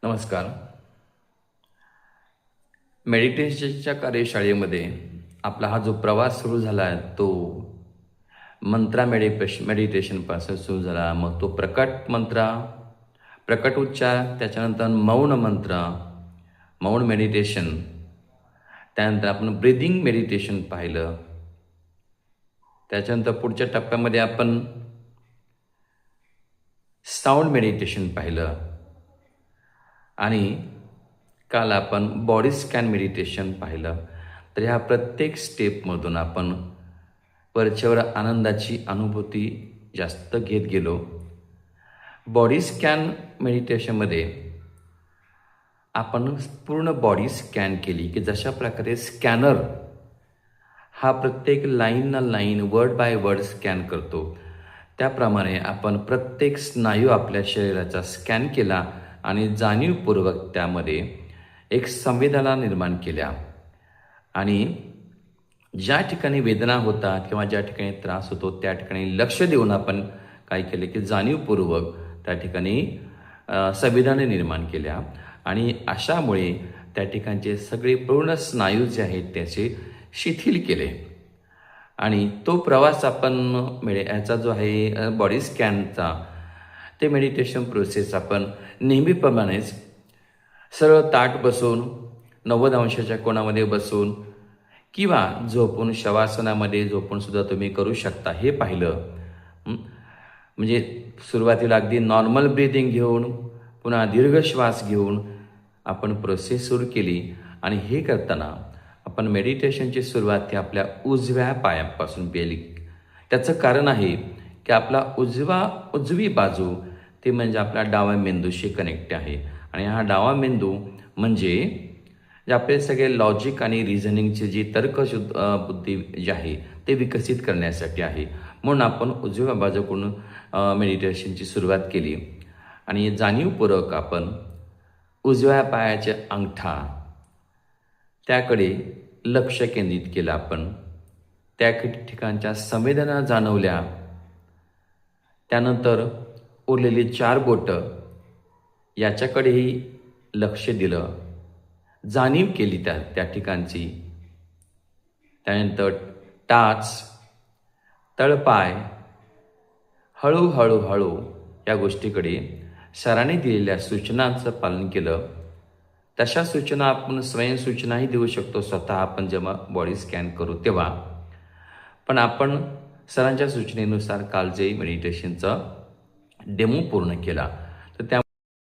नमस्कार. मेडिटेशनच्या कार्यशाळेमध्ये आपला हा जो प्रवास सुरू झाला आहे तो मंत्रा मेडिटेशनपासून सुरू झाला. मग तो प्रकट मंत्रा, प्रकट उच्चार, त्याच्यानंतर मौन मंत्र, मौन मेडिटेशन, त्यानंतर आपण ब्रीदिंग मेडिटेशन पाहिलं. त्याच्यानंतर पुढच्या टप्प्यामध्ये आपण साऊंड मेडिटेशन पाहिलं आणि काल आपण बॉडी स्कॅन मेडिटेशन पाहिलं. तर ह्या प्रत्येक स्टेपमधून आपण वरच्यावर आनंदाची अनुभूती जास्त घेत गेलो. बॉडी स्कॅन मेडिटेशनमध्ये आपण पूर्ण बॉडी स्कॅन केली की जशा प्रकारे स्कॅनर हा प्रत्येक लाईन ना line, word by word scan करतो, त्याप्रमाणे आपण प्रत्येक स्नायू आपल्या शरीराचा स्कॅन केला आणि जाणीवपूर्वक त्यामध्ये एक संवेदना निर्माण केल्या. आणि ज्या ठिकाणी वेदना होतात किंवा ज्या ठिकाणी त्रास होतो त्या ठिकाणी लक्ष देऊन आपण काय केले की जाणीवपूर्वक त्या ठिकाणी संवेदना निर्माण केल्या आणि अशामुळे त्या ठिकाणचे सगळे पूर्ण स्नायू जे आहेत त्याचे शिथिल केले. आणि तो प्रवास आपण याचा जो आहे बॉडी स्कॅनचा, ते मेडिटेशन प्रोसेस आपण नेहमीप्रमाणेच सरळ ताट बसून 90 अंशाच्या कोणामध्ये बसून किंवा झोपून शवासनामध्ये झोपून सुद्धा तुम्ही करू शकता हे पाहिलं. म्हणजे सुरुवातीला अगदी नॉर्मल ब्रीदिंग घेऊन पुन्हा दीर्घ श्वास घेऊन आपण प्रोसेस सुरू केली. आणि हे करताना आपण मेडिटेशनची सुरुवात ही आपल्या उजव्या पायापासून केली. त्याचं कारण आहे की आपला उजवी बाजू ते म्हणजे आपला डावा मेंदूशी कनेक्ट आहे. आणि हा डावा मेंदू म्हणजे जे आपले सगळे लॉजिक आणि रिझनिंगची जी तर्कशुद्ध बुद्धी जी आहे ते विकसित करण्यासाठी आहे. म्हणून आपण उजव्या बाजूकडून मेडिटेशनची सुरुवात केली आणि जाणीवपूर्वक आपण उजव्या पायाचे अंगठा त्याकडे लक्ष केंद्रित केलं. आपण त्या ठिकाणच्या संवेदना जाणवल्या. त्यानंतर उरलेली 4 बोटं याच्याकडेही लक्ष दिलं, जाणीव केली त्या ठिकाणची. त्यानंतर टाच, तळपाय, हळूहळू या गोष्टीकडे सरांनी दिलेल्या सूचनांचं पालन केलं. तशा सूचना आपण स्वयंसूचनाही देऊ शकतो स्वतः आपण जेव्हा बॉडी स्कॅन करू तेव्हा. पण आपण सरांच्या सूचनेनुसार काल जे मेडिटेशनचा डेमो पूर्ण केला